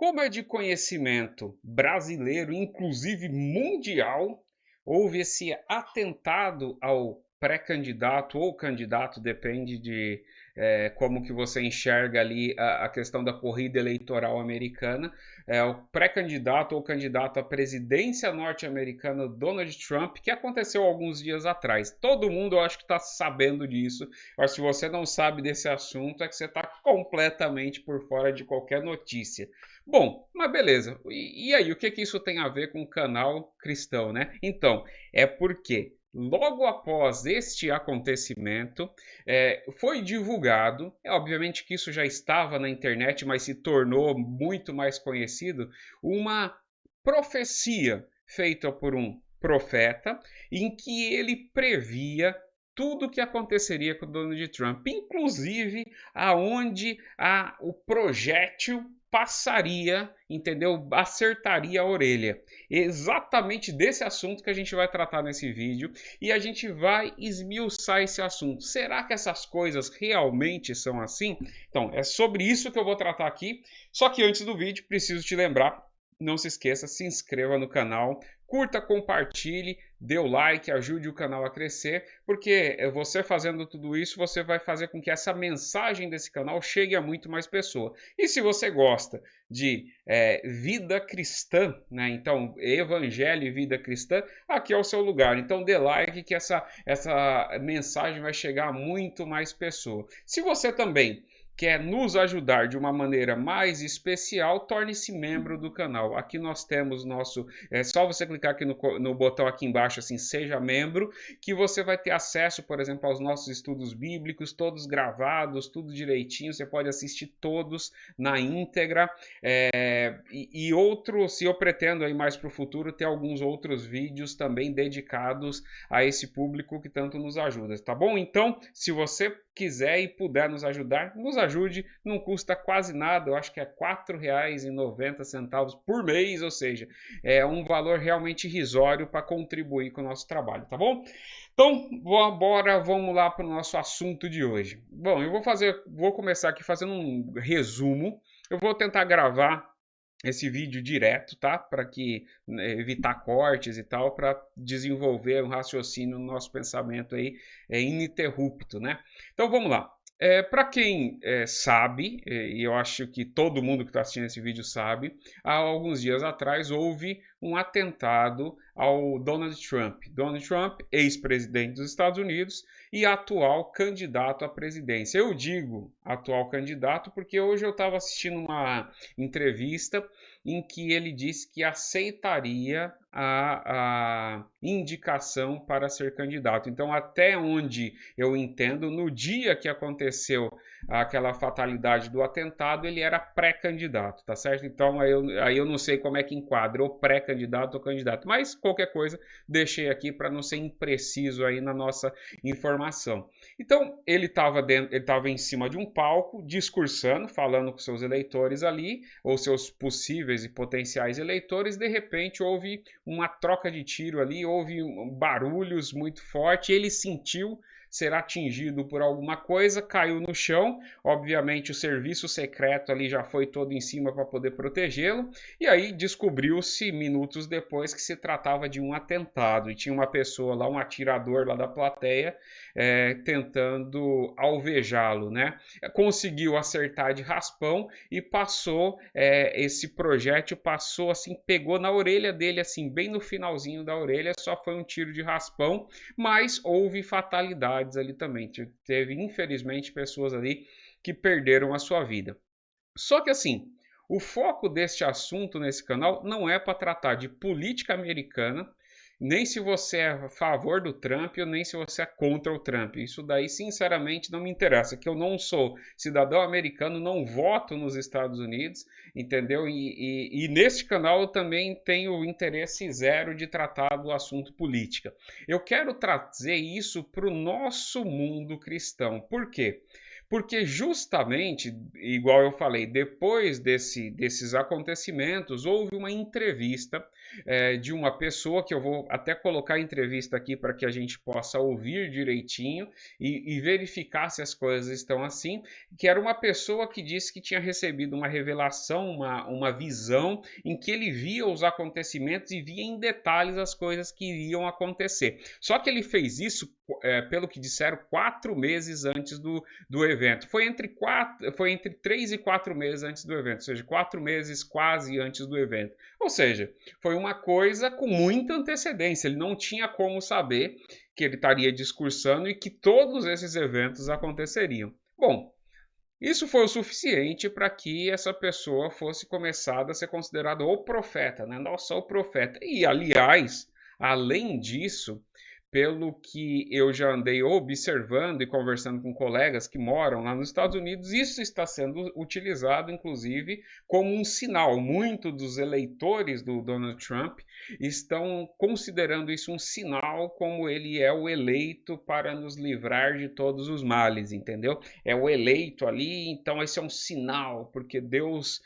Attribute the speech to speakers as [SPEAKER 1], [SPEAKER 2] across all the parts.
[SPEAKER 1] Como é de conhecimento brasileiro, inclusive mundial, houve esse atentado ao pré-candidato ou candidato, depende de como que você enxerga ali a questão da corrida eleitoral americana, o pré-candidato ou candidato à presidência norte-americana Donald Trump, que aconteceu alguns dias atrás. Todo mundo, eu acho que está sabendo disso, mas se você não sabe desse assunto, é que você está completamente por fora de qualquer notícia. Bom, mas beleza. E aí, o que que isso tem a ver com o canal cristão, né? Então, é porque logo após este acontecimento, foi divulgado, obviamente que isso já estava na internet, mas se tornou muito mais conhecido, uma profecia feita por um profeta, em que ele previa tudo o que aconteceria com Donald Trump, inclusive aonde o projétil passaria, entendeu? Acertaria a orelha. Exatamente desse assunto que a gente vai tratar nesse vídeo e a gente vai esmiuçar esse assunto. Será que essas coisas realmente são assim? Então, é sobre isso que eu vou tratar aqui. Só que antes do vídeo, preciso te lembrar, não se esqueça, se inscreva no canal, curta, compartilhe, dê o like, ajude o canal a crescer, porque você fazendo tudo isso, você vai fazer com que essa mensagem desse canal chegue a muito mais pessoas. E se você gosta de vida cristã, né? Então, evangelho e vida cristã, aqui é o seu lugar. Então, dê like que essa mensagem vai chegar a muito mais pessoas. Se você também quer nos ajudar de uma maneira mais especial, torne-se membro do canal. Aqui nós temos nosso... É só você clicar aqui no botão aqui embaixo, assim, seja membro, que você vai ter acesso, por exemplo, aos nossos estudos bíblicos, todos gravados, tudo direitinho, você pode assistir todos na íntegra. E outros, se eu pretendo aí mais para o futuro, ter alguns outros vídeos também dedicados a esse público que tanto nos ajuda, tá bom? Então, se você quiser e puder nos ajudar, nos ajude, não custa quase nada, eu acho que é R$ 4,90 por mês, ou seja, é um valor realmente irrisório para contribuir com o nosso trabalho, tá bom? Então, vamos lá para o nosso assunto de hoje. Bom, eu vou começar aqui fazendo um resumo, eu vou tentar gravar esse vídeo direto, tá? Para que evitar cortes e tal, para desenvolver um raciocínio no nosso pensamento aí ininterrupto, né? Então vamos lá. Para quem sabe, e eu acho que todo mundo que está assistindo esse vídeo sabe, há alguns dias atrás houve um atentado ao Donald Trump. Donald Trump, ex-presidente dos Estados Unidos e atual candidato à presidência. Eu digo atual candidato porque hoje eu estava assistindo uma entrevista em que ele disse que aceitaria a indicação para ser candidato. Então, até onde eu entendo, no dia que aconteceu aquela fatalidade do atentado, ele era pré-candidato, tá certo? Então, aí eu não sei como é que enquadra, ou pré-candidato ou candidato, mas qualquer coisa deixei aqui para não ser impreciso aí na nossa informação. Então, ele estava em cima de um palco, discursando, falando com seus eleitores ali, ou seus possíveis e potenciais eleitores. De repente, houve uma troca de tiro ali, houve barulhos muito fortes, ele sentiu ser atingido por alguma coisa, caiu no chão, obviamente o serviço secreto ali já foi todo em cima para poder protegê-lo, e aí descobriu-se minutos depois que se tratava de um atentado, e tinha uma pessoa lá, um atirador lá da plateia, tentando alvejá-lo, né? Conseguiu acertar de raspão e passou, esse projétil passou assim, pegou na orelha dele, assim, bem no finalzinho da orelha, só foi um tiro de raspão, mas houve fatalidades ali também. Teve, infelizmente, pessoas ali que perderam a sua vida. Só que assim, o foco deste assunto nesse canal não é para tratar de política americana, nem se você é a favor do Trump ou nem se você é contra o Trump. Isso daí, sinceramente, não me interessa, que eu não sou cidadão americano, não voto nos Estados Unidos, entendeu? E neste canal eu também tenho interesse zero de tratar do assunto política. Eu quero trazer isso para o nosso mundo cristão. Por quê? Porque justamente, igual eu falei, depois desses acontecimentos, houve uma entrevista de uma pessoa, que eu vou até colocar a entrevista aqui para que a gente possa ouvir direitinho e verificar se as coisas estão assim, que era uma pessoa que disse que tinha recebido uma revelação, uma visão, em que ele via os acontecimentos e via em detalhes as coisas que iriam acontecer. Só que ele fez isso, pelo que disseram, 4 meses antes do evento. Foi entre 3 e 4 meses antes do evento, ou seja, 4 meses quase antes do evento. Ou seja, foi uma coisa com muita antecedência. Ele não tinha como saber que ele estaria discursando e que todos esses eventos aconteceriam. Bom, isso foi o suficiente para que essa pessoa fosse começada a ser considerada o profeta, né? Nossa, o profeta. E, aliás, além disso, pelo que eu já andei observando e conversando com colegas que moram lá nos Estados Unidos, isso está sendo utilizado, inclusive, como um sinal. Muitos dos eleitores do Donald Trump estão considerando isso um sinal, como ele é o eleito para nos livrar de todos os males, entendeu? É o eleito ali, então esse é um sinal, porque Deus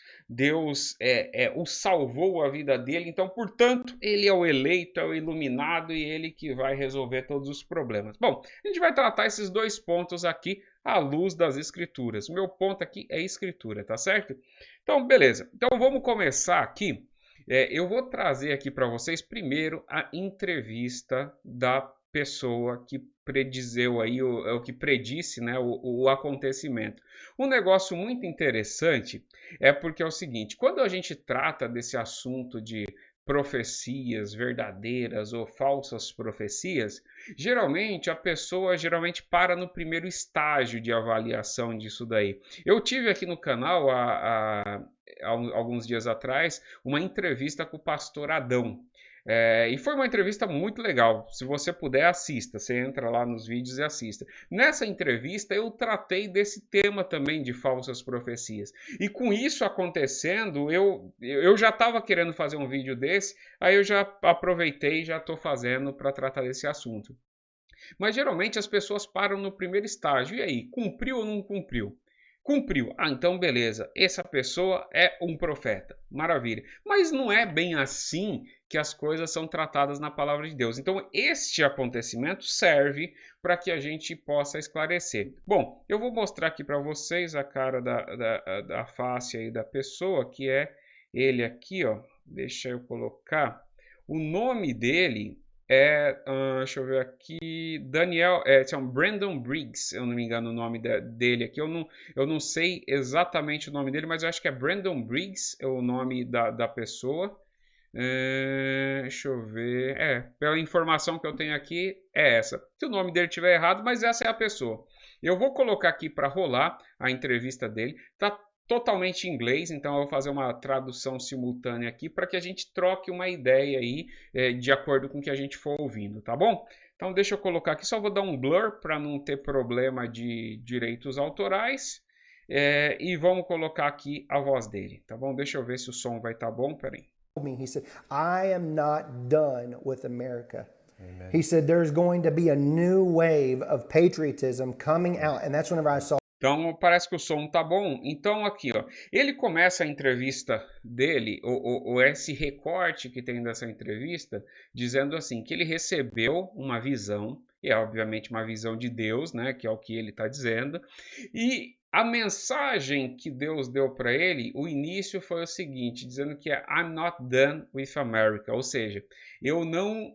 [SPEAKER 1] o salvou a vida dele, então, portanto, ele é o eleito, é o iluminado e ele que vai resolver todos os problemas. Bom, a gente vai tratar esses dois pontos aqui à luz das escrituras. O meu ponto aqui é escritura, tá certo? Então, beleza. Então, vamos começar aqui. Eu vou trazer aqui para vocês primeiro a entrevista da pessoa que predizeu aí, o que predisse, né, o acontecimento. Um negócio muito interessante é porque é o seguinte, quando a gente trata desse assunto de profecias verdadeiras ou falsas profecias, geralmente a pessoa para no primeiro estágio de avaliação disso daí. Eu tive aqui no canal há alguns dias atrás uma entrevista com o pastor Adão. E foi uma entrevista muito legal. Se você puder, assista. Você entra lá nos vídeos e assista. Nessa entrevista, eu tratei desse tema também de falsas profecias. E com isso acontecendo, eu já estava querendo fazer um vídeo desse, aí eu já aproveitei e já estou fazendo para tratar desse assunto. Mas geralmente as pessoas param no primeiro estágio. E aí, cumpriu ou não cumpriu? Cumpriu. Ah, então beleza. Essa pessoa é um profeta. Maravilha. Mas não é bem assim que as coisas são tratadas na palavra de Deus. Então, este acontecimento serve para que a gente possa esclarecer. Bom, eu vou mostrar aqui para vocês a cara da face aí da pessoa, que é ele aqui, ó. Deixa eu colocar. O nome dele deixa eu ver aqui, Daniel, Brandon Briggs, se eu não me engano o nome dele aqui, eu não sei exatamente o nome dele, mas eu acho que é Brandon Briggs, é o nome da pessoa. Deixa eu ver, pela informação que eu tenho aqui, é essa. Se o nome dele estiver errado, mas essa é a pessoa. Eu vou colocar aqui para rolar a entrevista dele, tá totalmente em inglês, então eu vou fazer uma tradução simultânea aqui para que a gente troque uma ideia aí de acordo com o que a gente for ouvindo, tá bom? Então deixa eu colocar aqui, só vou dar um blur para não ter problema de direitos autorais e vamos colocar aqui a voz dele, tá bom? Deixa eu ver se o som vai estar bom, peraí.
[SPEAKER 2] He said, I am not done with America. Amen. He said, there's going to be a new wave of patriotism coming out. And that's whenever I saw.
[SPEAKER 1] Então, parece que o som tá bom. Então, aqui, ó, ele começa a entrevista dele, ou esse recorte que tem dessa entrevista, dizendo assim, que ele recebeu uma visão, e é obviamente uma visão de Deus, né, que é o que ele está dizendo, e a mensagem que Deus deu para ele, o início foi o seguinte, dizendo que I'm not done with America, ou seja, eu não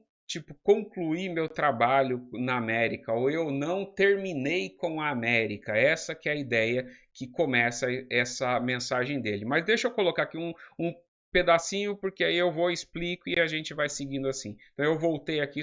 [SPEAKER 1] concluí meu trabalho na América, ou eu não terminei com a América. Essa que é a ideia que começa essa mensagem dele. Mas deixa eu colocar aqui um pedacinho, porque aí eu vou, explico e a gente vai seguindo assim. Então eu voltei aqui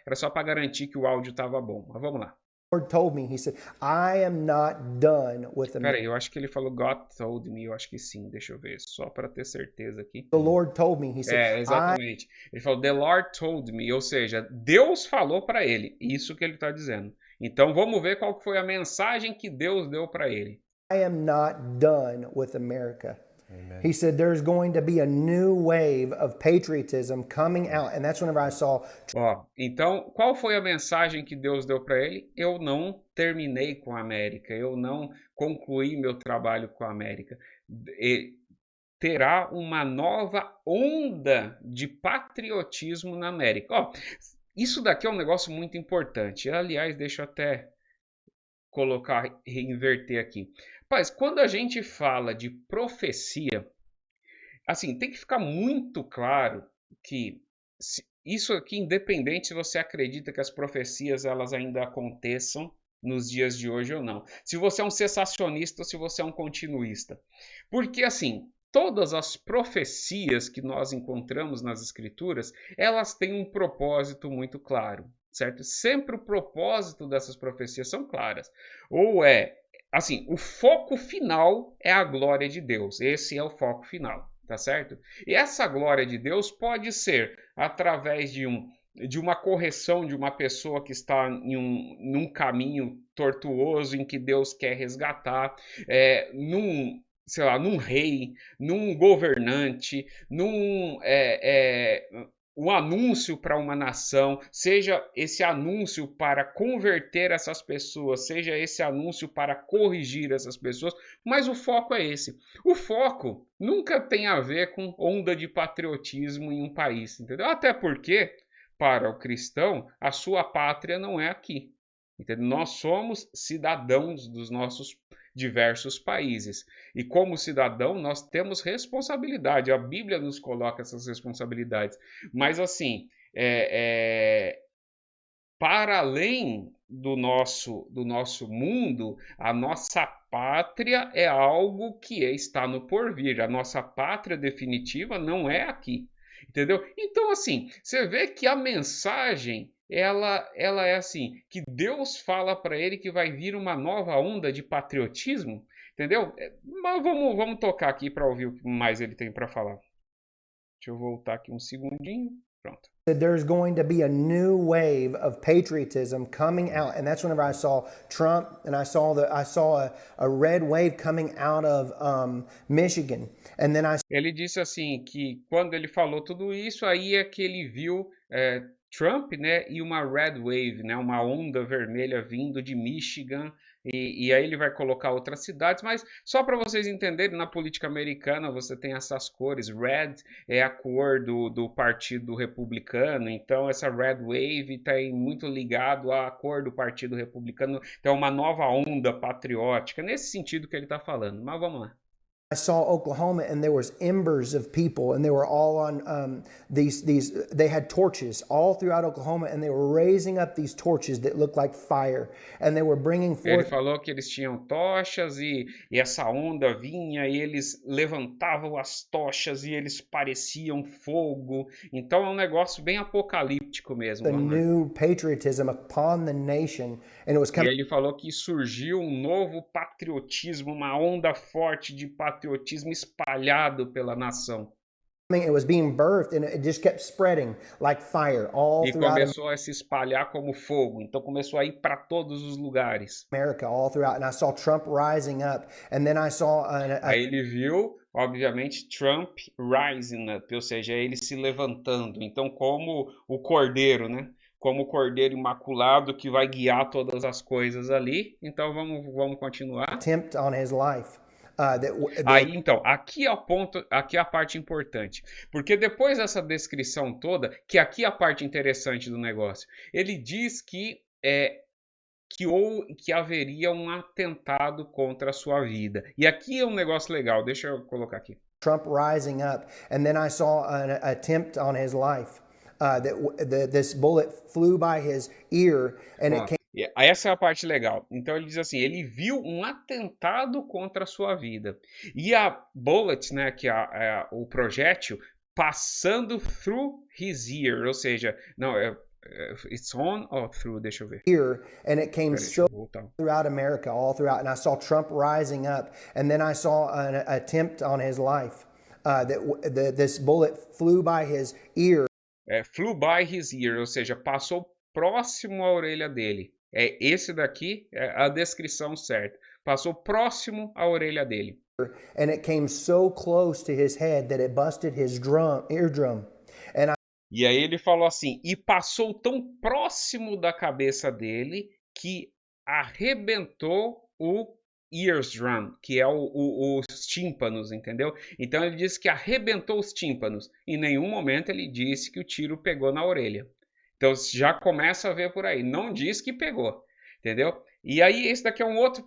[SPEAKER 1] era só para garantir que o áudio estava bom. Mas vamos lá.
[SPEAKER 2] Lord told me, he said, I am not done with them.
[SPEAKER 1] Peraí, eu acho que ele falou God told me, eu acho que sim, deixa eu ver, só para ter certeza aqui.
[SPEAKER 2] The Lord told me, he said,
[SPEAKER 1] exatamente. Ele falou, the Lord told me, ou seja, Deus falou para ele, isso que ele está dizendo. Então vamos ver qual foi a mensagem que Deus deu para ele.
[SPEAKER 2] I am not done with America. He said there's going to be a new wave of patriotism coming out. And that's whenever I saw.
[SPEAKER 1] Ó, então, qual foi a mensagem que Deus deu para ele? Eu não terminei com a América, eu não concluí meu trabalho com a América. Terá uma nova onda de patriotismo na América. Ó, isso daqui é um negócio muito importante. Aliás, deixa eu até colocar, inverter aqui. Mas quando a gente fala de profecia, assim, tem que ficar muito claro que isso aqui, independente se você acredita que as profecias elas ainda aconteçam nos dias de hoje ou não. Se você é um cessacionista ou se você é um continuista. Porque, assim, todas as profecias que nós encontramos nas Escrituras, elas têm um propósito muito claro, certo? Sempre o propósito dessas profecias são claras. Ou assim, o foco final é a glória de Deus. Esse é o foco final, tá certo? E essa glória de Deus pode ser através de uma correção de uma pessoa que está num caminho tortuoso em que Deus quer resgatar, sei lá, num rei, num governante, um anúncio para uma nação, seja esse anúncio para converter essas pessoas, seja esse anúncio para corrigir essas pessoas, mas o foco é esse. O foco nunca tem a ver com onda de patriotismo em um país, entendeu? Até porque, para o cristão, a sua pátria não é aqui. Entendeu? Nós somos cidadãos dos nossos diversos países. E como cidadão, nós temos responsabilidade. A Bíblia nos coloca essas responsabilidades. Mas assim, para além do nosso mundo, a nossa pátria é algo que está no porvir. A nossa pátria definitiva não é aqui. Entendeu? Então, assim, você vê que a mensagem ela é assim, que Deus fala para ele que vai vir uma nova onda de patriotismo, entendeu? Mas vamos tocar aqui para ouvir o que mais ele tem para falar. Deixa eu voltar aqui um segundinho. Pronto.
[SPEAKER 2] There's going to be a new wave of patriotism coming out, and that's whenever I saw Trump, and I saw a red wave coming out of Michigan, and then
[SPEAKER 1] Ele disse assim que quando ele falou tudo isso, aí é que ele viu Trump, né, e uma red wave, né, uma onda vermelha vindo de Michigan, e aí ele vai colocar outras cidades, mas só para vocês entenderem, na política americana você tem essas cores. Red é a cor do Partido Republicano, então essa red wave está muito ligado à cor do Partido Republicano, então é uma nova onda patriótica, nesse sentido que ele está falando, mas vamos lá.
[SPEAKER 2] I saw Oklahoma, and there was embers of people, and they were all on they had torches all throughout Oklahoma, and they were raising up these torches that looked like fire, and they were bringing forth.
[SPEAKER 1] Ele falou que eles tinham tochas e essa onda vinha e eles levantavam as tochas e eles pareciam fogo. Então é um negócio bem apocalíptico mesmo.
[SPEAKER 2] The new patriotism upon the nation, and it was coming.
[SPEAKER 1] E ele falou que surgiu um novo patriotismo, uma onda forte de patriotismo espalhado pela nação.
[SPEAKER 2] It was being birthed, and it just kept spreading like fire all throughout.
[SPEAKER 1] E começou a se espalhar como fogo. Então começou a ir para todos os lugares.
[SPEAKER 2] America, all throughout, and I saw Trump rising up, and then I saw.
[SPEAKER 1] Aí ele viu, obviamente, Trump rising up, ou seja, ele se levantando. Então, como o cordeiro, né? Como o cordeiro imaculado que vai guiar todas as coisas ali. Então vamos continuar.
[SPEAKER 2] Attempt on his life.
[SPEAKER 1] Aí então, aqui é a parte importante, porque depois dessa descrição toda, que aqui é a parte interessante do negócio, ele diz que haveria um atentado contra a sua vida. E aqui é um negócio legal, deixa eu colocar aqui.
[SPEAKER 2] Trump rising up, and then I saw an attempt on his life. This bullet flew by his ear, and it came.
[SPEAKER 1] Essa é a parte legal. Então ele diz assim, ele viu um atentado contra a sua vida. E a bullet, né, que é o projétil, passando through his ear, ou seja, não, it's on or through, deixa eu ver.
[SPEAKER 2] Here, and it came so throughout America, all throughout, and I saw Trump rising up, and then I saw an attempt on his life. This bullet flew by his ear.
[SPEAKER 1] Flew by his ear, ou seja, passou próximo à orelha dele. Esse daqui é a descrição certa. Passou próximo à orelha dele.
[SPEAKER 2] and it came so close to his head that it busted his eardrum. And
[SPEAKER 1] E aí ele falou assim, e passou tão próximo da cabeça dele que arrebentou o eardrum, que é os tímpanos, entendeu? Então ele disse que arrebentou os tímpanos. Em nenhum momento ele disse que o tiro pegou na orelha. Então já começa a ver por aí. Não diz que pegou, entendeu? E aí esse daqui é um outro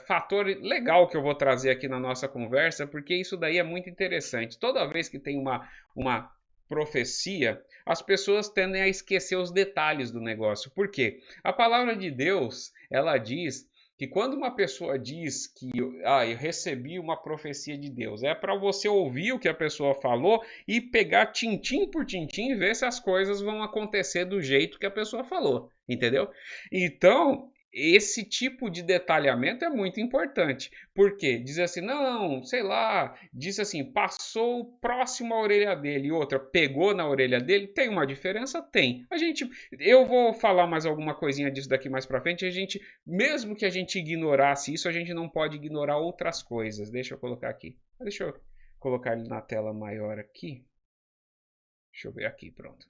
[SPEAKER 1] fator legal que eu vou trazer aqui na nossa conversa, porque isso daí é muito interessante. Toda vez que tem uma profecia, as pessoas tendem a esquecer os detalhes do negócio. Por quê? A palavra de Deus, ela diz que quando uma pessoa diz que eu recebi uma profecia de Deus, é para você ouvir o que a pessoa falou e pegar tintim por tintim e ver se as coisas vão acontecer do jeito que a pessoa falou, entendeu? Então, esse tipo de detalhamento é muito importante. Por quê? Diz assim, não, sei lá, diz assim, passou próximo à orelha dele e outra pegou na orelha dele, tem uma diferença? Tem. Eu vou falar mais alguma coisinha disso daqui mais pra frente, mesmo que a gente ignorasse isso, a gente não pode ignorar outras coisas. Deixa eu colocar aqui. Deixa eu colocar ele na tela maior aqui. Deixa eu ver aqui, pronto.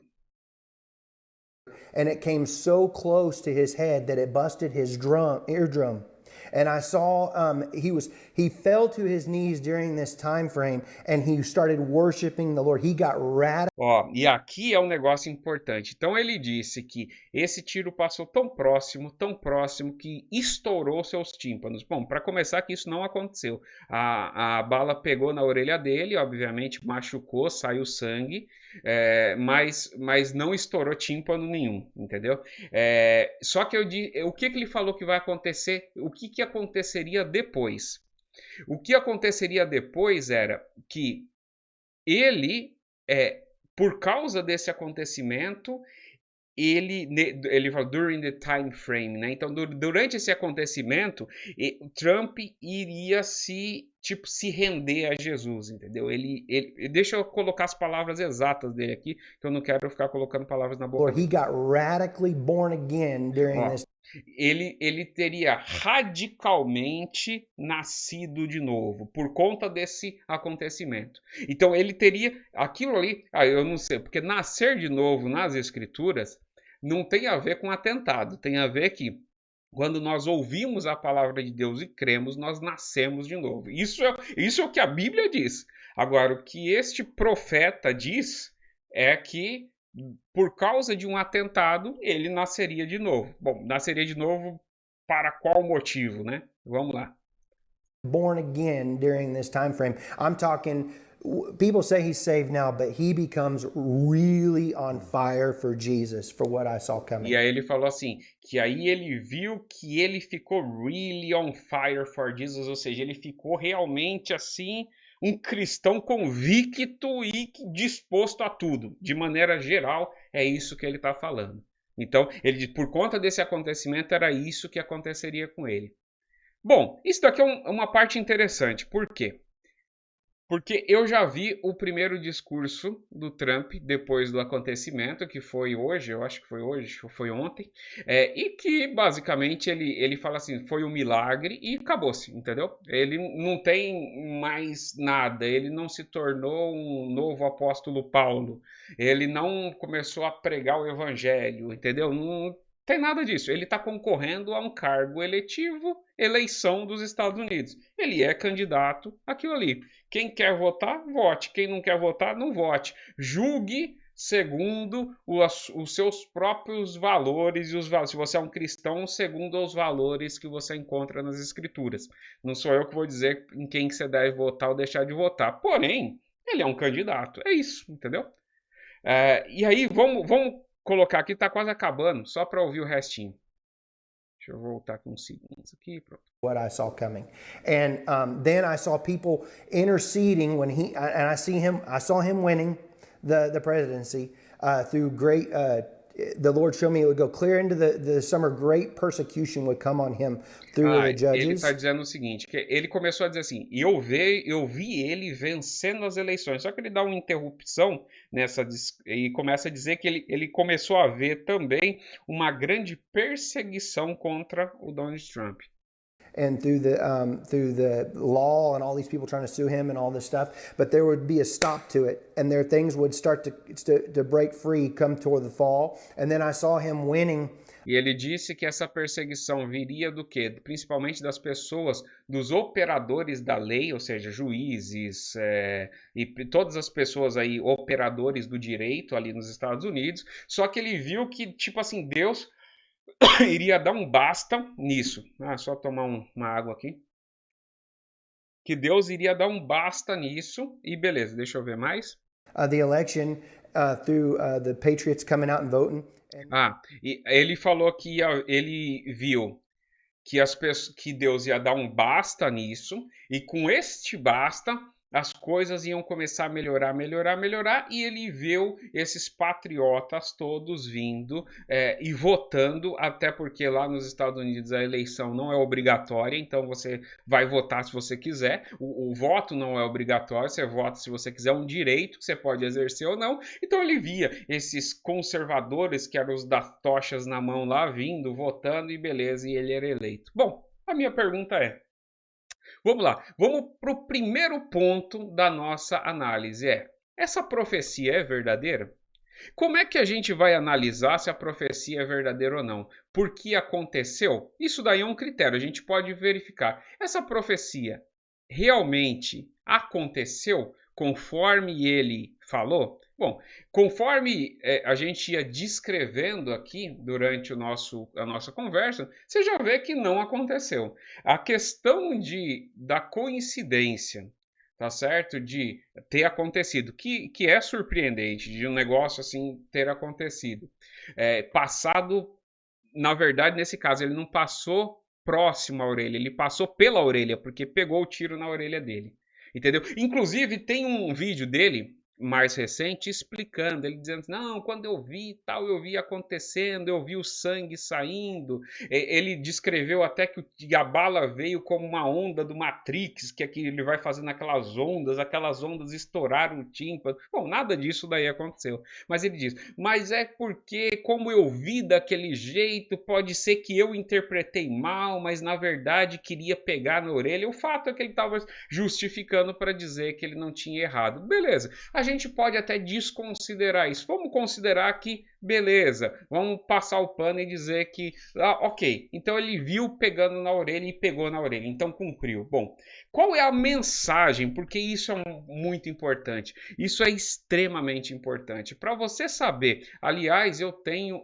[SPEAKER 2] And it came so close to his head that it busted his eardrum. And I saw he fell to his knees during this time frame and he started worshiping the Lord. He got radical.
[SPEAKER 1] Ó, e aqui é um negócio importante. Então ele disse que esse tiro passou tão próximo que estourou seus tímpanos. Bom, para começar que isso não aconteceu. A bala pegou na orelha dele, obviamente machucou, saiu sangue, mas não estourou tímpano nenhum, entendeu? Só que o que ele falou que vai acontecer? O que aconteceria depois? O que aconteceria depois era que ele, por causa desse acontecimento, ele fala during the time frame, né? Então, durante esse acontecimento, Trump iria se render a Jesus, entendeu? Deixa eu colocar as palavras exatas dele aqui, que eu não quero ficar colocando palavras na boca.
[SPEAKER 2] He got radically born again during this.
[SPEAKER 1] Ele teria radicalmente nascido de novo por conta desse acontecimento. Então ele teria aquilo ali, eu não sei, porque nascer de novo nas escrituras não tem a ver com atentado, tem a ver que quando nós ouvimos a palavra de Deus e cremos, nós nascemos de novo. Isso é o que a Bíblia diz. Agora, o que este profeta diz é que por causa de um atentado, ele nasceria de novo. Bom, nasceria de novo para qual motivo, né? Vamos lá.
[SPEAKER 2] Born again during this time frame. I'm talking, people say he's saved now, but he becomes really on fire for Jesus, for what I saw coming.
[SPEAKER 1] E aí ele falou assim, que aí ele viu que ele ficou really on fire for Jesus, ou seja, ele ficou realmente assim, um cristão convicto e disposto a tudo. De maneira geral, é isso que ele está falando. Então, por conta desse acontecimento, era isso que aconteceria com ele. Bom, isso daqui é uma parte interessante. Por quê? Porque eu já vi o primeiro discurso do Trump depois do acontecimento, que foi hoje, eu acho que foi hoje, ou foi ontem, e que basicamente ele fala assim, foi um milagre e acabou-se, entendeu? Ele não tem mais nada, ele não se tornou um novo apóstolo Paulo, ele não começou a pregar o evangelho, entendeu? Não tem nada disso, ele está concorrendo a um cargo eletivo, eleição dos Estados Unidos. Ele é candidato àquilo ali. Quem quer votar, vote. Quem não quer votar, não vote. Julgue segundo os seus próprios valores. Se você é um cristão, segundo os valores que você encontra nas Escrituras. Não sou eu que vou dizer em quem que você deve votar ou deixar de votar. Porém, ele é um candidato. É isso, entendeu? E aí, vamos colocar aqui, está quase acabando, só para ouvir o restinho. Deixa eu voltar com uns segundos aqui. Pronto.
[SPEAKER 2] What I saw coming, and then I saw people interceding when I saw him winning the presidency through great. The Lord showed me it would go clear into the summer. Great persecution would come on him through the judges.
[SPEAKER 1] Ele está dizendo o seguinte, que ele começou a dizer assim, eu vi ele vencendo as eleições, só que ele dá uma interrupção e começa a dizer que ele começou a ver também uma grande perseguição contra o Donald Trump.
[SPEAKER 2] and through the law and all these people trying to sue him and all this stuff. But there would be a stop to it, and there things would start to break free come toward the fall. And then I saw him winning.
[SPEAKER 1] E ele disse que essa perseguição viria do quê? Principalmente das pessoas, dos operadores da lei, ou seja, juízes e todas as pessoas aí, operadores do direito ali nos Estados Unidos. Só que ele viu que, tipo assim, Deus iria dar um basta nisso. Só tomar uma água aqui. Que Deus iria dar um basta nisso. E beleza, deixa eu ver mais.
[SPEAKER 2] The election through the Patriots coming out and voting.
[SPEAKER 1] E ele falou que ele viu que Deus ia dar um basta nisso, e com este basta as coisas iam começar a melhorar, e ele viu esses patriotas todos vindo e votando, até porque lá nos Estados Unidos a eleição não é obrigatória, então você vai votar se você quiser, o voto não é obrigatório, você vota se você quiser, é um direito que você pode exercer ou não. Então ele via esses conservadores, que eram os das tochas na mão lá, vindo, votando, e beleza, e ele era eleito. Bom, a minha pergunta é, vamos lá, vamos para o primeiro ponto da nossa análise. Essa profecia é verdadeira? Como é que a gente vai analisar se a profecia é verdadeira ou não? Por que aconteceu? Isso daí é um critério, a gente pode verificar. Essa profecia realmente aconteceu conforme ele falou? Bom, conforme a gente ia descrevendo aqui durante a nossa conversa, você já vê que não aconteceu. A questão da coincidência, tá certo? De ter acontecido, que é surpreendente, de um negócio assim ter acontecido. Passado, na verdade, nesse caso, ele não passou próximo à orelha, ele passou pela orelha, porque pegou o tiro na orelha dele. Entendeu? Inclusive, tem um vídeo dele mais recente explicando, ele dizendo, não, quando eu vi tal, eu vi acontecendo, eu vi o sangue saindo. Ele descreveu até que a bala veio como uma onda do Matrix, que aqui ele vai fazendo aquelas ondas estouraram o tímpano. Bom, nada disso daí aconteceu. Mas ele diz, mas é porque como eu vi daquele jeito, pode ser que eu interpretei mal, mas na verdade queria pegar na orelha. O fato é que ele estava justificando para dizer que ele não tinha errado. Beleza, a gente pode até desconsiderar isso. Vamos considerar que, beleza, vamos passar o pano e dizer que, ok, então ele viu pegando na orelha e pegou na orelha, então cumpriu. Bom, qual é a mensagem? Porque isso é muito importante. Isso é extremamente importante. Para você saber, aliás, eu tenho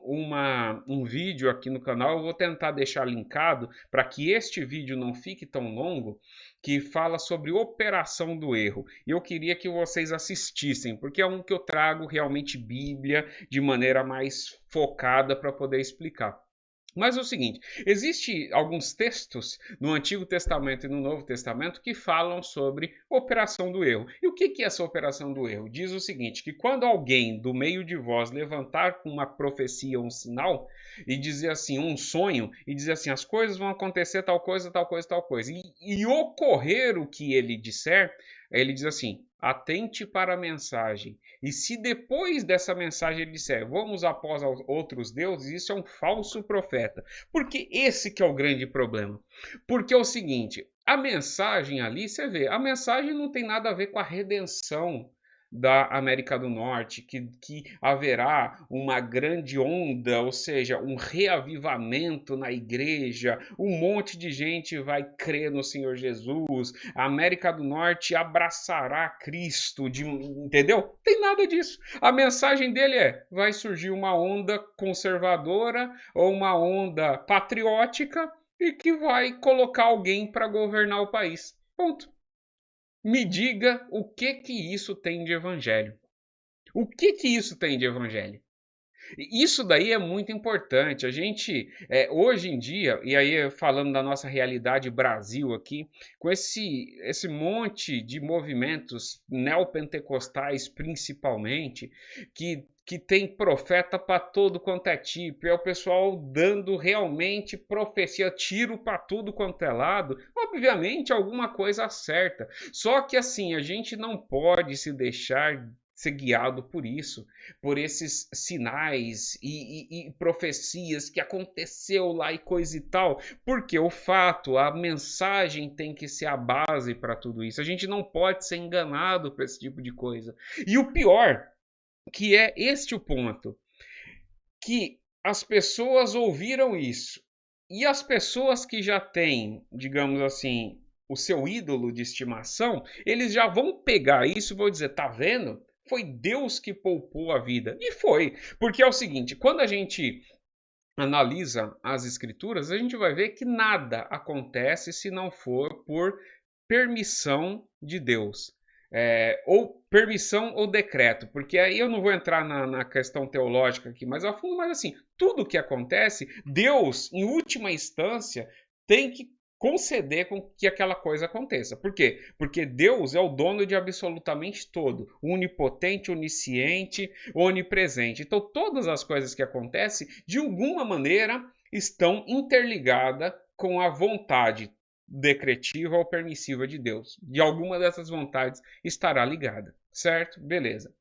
[SPEAKER 1] um vídeo aqui no canal, eu vou tentar deixar linkado para que este vídeo não fique tão longo, que fala sobre operação do erro. E eu queria que vocês assistissem, porque é um que eu trago realmente Bíblia de maneira mais focada para poder explicar. Mas é o seguinte, existem alguns textos no Antigo Testamento e no Novo Testamento que falam sobre operação do erro. E o que é essa operação do erro? Diz o seguinte, que quando alguém do meio de vós levantar com uma profecia, um sinal, e dizer assim, um sonho, e dizer assim, as coisas vão acontecer tal coisa, tal coisa, tal coisa, e ocorrer o que ele disser, ele diz assim, atente para a mensagem. E se depois dessa mensagem ele disser, vamos após outros deuses, isso é um falso profeta. Porque esse que é o grande problema. Porque é o seguinte, a mensagem ali, você vê, a mensagem não tem nada a ver com a redenção da América do Norte, que haverá uma grande onda, ou seja, um reavivamento na igreja, um monte de gente vai crer no Senhor Jesus, a América do Norte abraçará Cristo, entendeu? Tem nada disso. A mensagem dele vai surgir uma onda conservadora ou uma onda patriótica e que vai colocar alguém para governar o país. Ponto. Me diga o que isso tem de evangelho. O que isso tem de evangelho? Isso daí é muito importante. A gente, hoje em dia, e aí falando da nossa realidade Brasil aqui, com esse monte de movimentos neopentecostais principalmente, que tem profeta para todo quanto é tipo, é o pessoal dando realmente profecia, tiro para tudo quanto é lado, obviamente alguma coisa acerta. Só que assim, a gente não pode se deixar ser guiado por isso, por esses sinais e profecias que aconteceu lá e coisa e tal, porque o fato, a mensagem tem que ser a base para tudo isso. A gente não pode ser enganado por esse tipo de coisa. E o pior, que é este o ponto, que as pessoas ouviram isso. E as pessoas que já têm, digamos assim, o seu ídolo de estimação, eles já vão pegar isso e vão dizer, tá vendo? Foi Deus que poupou a vida. E foi, porque é o seguinte, quando a gente analisa as escrituras, a gente vai ver que nada acontece se não for por permissão de Deus. Ou permissão ou decreto, porque aí eu não vou entrar na questão teológica aqui mais a fundo, mas assim, tudo que acontece, Deus, em última instância, tem que conceder com que aquela coisa aconteça. Por quê? Porque Deus é o dono de absolutamente todo, onipotente, onisciente, onipresente. Então, todas as coisas que acontecem, de alguma maneira, estão interligadas com a vontade decretiva ou permissiva de Deus. De alguma dessas vontades estará ligada, certo? Beleza.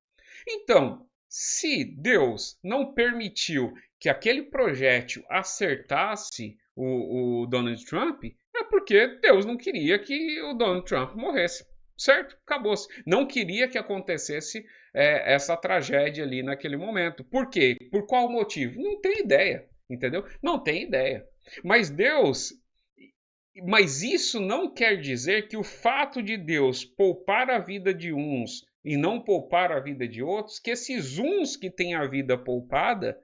[SPEAKER 1] Então, se Deus não permitiu que aquele projétil acertasse o Donald Trump, é porque Deus não queria que o Donald Trump morresse, certo? Acabou-se. Não queria que acontecesse essa tragédia ali naquele momento. Por quê? Por qual motivo? Não tem ideia, entendeu? Não tem ideia. Mas isso não quer dizer que o fato de Deus poupar a vida de uns e não poupar a vida de outros, que esses uns que têm a vida poupada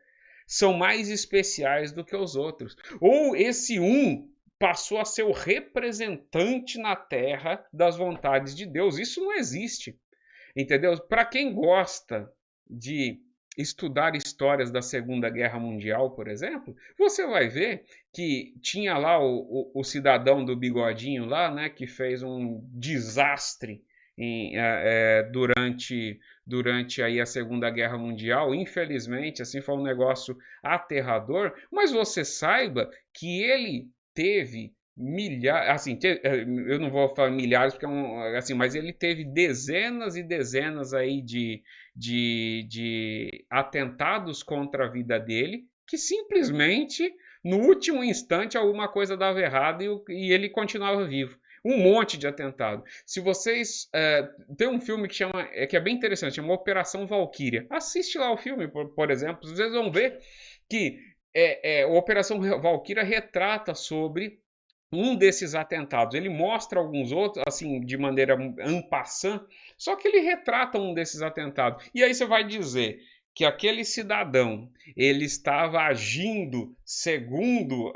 [SPEAKER 1] são mais especiais do que os outros. Ou esse um passou a ser o representante na terra das vontades de Deus. Isso não existe. Entendeu? Para quem gosta de estudar histórias da Segunda Guerra Mundial, por exemplo, você vai ver que tinha lá o cidadão do bigodinho lá, né, que fez um desastre durante aí a Segunda Guerra Mundial. Infelizmente, assim, foi um negócio aterrador, mas você saiba que ele teve milhares, assim, eu não vou falar milhares, porque assim, mas ele teve dezenas e dezenas aí de atentados contra a vida dele, que simplesmente no último instante alguma coisa dava errado e ele continuava vivo. Um monte de atentado. Se vocês tem um filme que é bem interessante, chama Operação Valkyria. Assiste lá o filme, por exemplo, vocês vão ver que a Operação Valkyria retrata sobre um desses atentados. Ele mostra alguns outros, assim, de maneira en passant, só que ele retrata um desses atentados. E aí você vai dizer que aquele cidadão ele estava agindo segundo,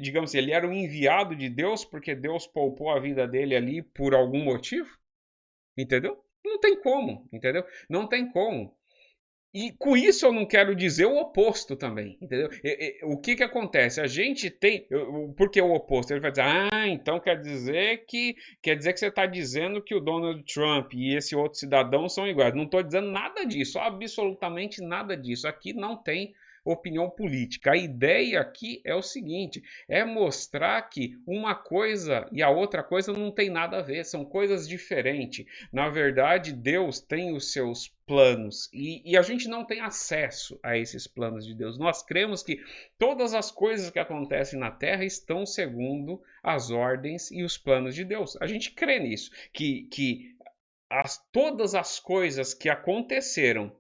[SPEAKER 1] digamos assim, ele era um enviado de Deus porque Deus poupou a vida dele ali por algum motivo, entendeu? Não tem como, entendeu? Não tem como. E com isso eu não quero dizer o oposto também, entendeu? O que acontece? A gente tem, por que o oposto? Ele vai dizer, então quer dizer que você está dizendo que o Donald Trump e esse outro cidadão são iguais. Não estou dizendo nada disso, absolutamente nada disso. Aqui não tem opinião política. A ideia aqui é o seguinte, é mostrar que uma coisa e a outra coisa não tem nada a ver, são coisas diferentes. Na verdade, Deus tem os seus planos e a gente não tem acesso a esses planos de Deus. Nós cremos que todas as coisas que acontecem na Terra estão segundo as ordens e os planos de Deus. A gente crê nisso, que todas as coisas que aconteceram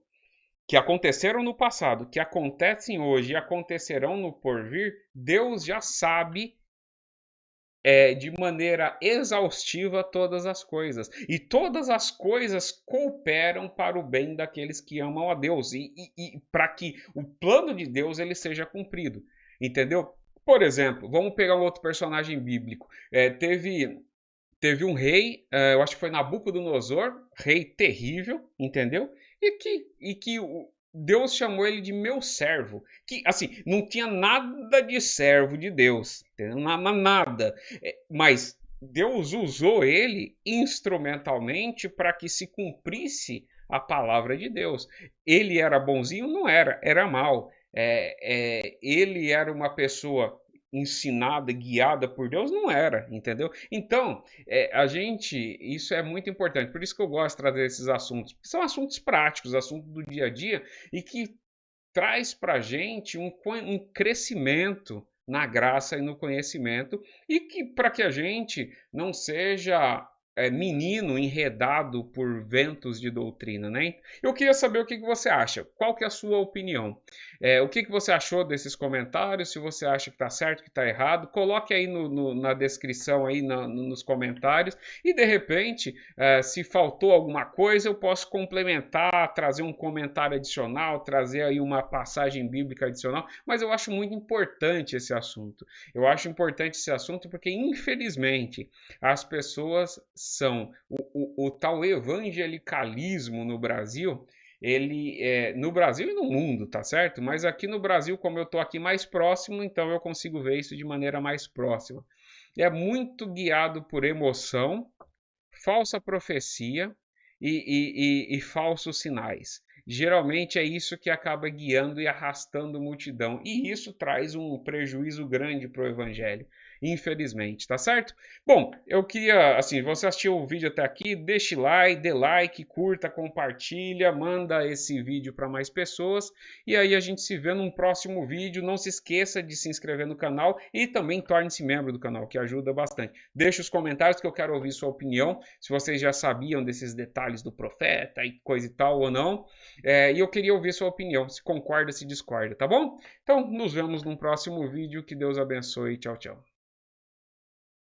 [SPEAKER 1] no passado, que acontecem hoje e acontecerão no porvir, Deus já sabe de maneira exaustiva todas as coisas. E todas as coisas cooperam para o bem daqueles que amam a Deus e para que o plano de Deus ele seja cumprido. Entendeu? Por exemplo, vamos pegar um outro personagem bíblico. Teve um rei, eu acho que foi Nabucodonosor, rei terrível, entendeu? E que Deus chamou ele de meu servo. Que, assim, não tinha nada de servo de Deus, nada. Mas Deus usou ele instrumentalmente para que se cumprisse a palavra de Deus. Ele era bonzinho? Não era, era mau. Ele era uma pessoa ensinada, guiada por Deus, não era, entendeu? Então, isso é muito importante, por isso que eu gosto de trazer esses assuntos, porque são assuntos práticos, assuntos do dia a dia, e que traz para a gente um crescimento na graça e no conhecimento, e que para que a gente não seja menino enredado por ventos de doutrina, né? Eu queria saber o que você acha. Qual que é a sua opinião? O que você achou desses comentários? Se você acha que está certo, que está errado, coloque aí na descrição, aí nos comentários. E de repente, se faltou alguma coisa, eu posso complementar, trazer um comentário adicional, trazer aí uma passagem bíblica adicional. Mas eu acho muito importante esse assunto. Eu acho importante esse assunto porque, infelizmente, as pessoas são o tal evangelicalismo no Brasil, no Brasil e no mundo, tá certo? Mas aqui no Brasil, como eu tô aqui mais próximo, então eu consigo ver isso de maneira mais próxima. É muito guiado por emoção, falsa profecia e falsos sinais. Geralmente é isso que acaba guiando e arrastando multidão, e isso traz um prejuízo grande para o evangelho, infelizmente, tá certo? Bom, eu queria, assim, você assistiu o vídeo até aqui, deixe like, dê like, curta, compartilha, manda esse vídeo para mais pessoas, e aí a gente se vê num próximo vídeo. Não se esqueça de se inscrever no canal e também torne-se membro do canal, que ajuda bastante. Deixe os comentários que eu quero ouvir sua opinião, se vocês já sabiam desses detalhes do profeta e coisa e tal ou não. E eu queria ouvir sua opinião, se concorda, se discorda, tá bom? Então, nos vemos num próximo vídeo. Que Deus abençoe. Tchau, tchau.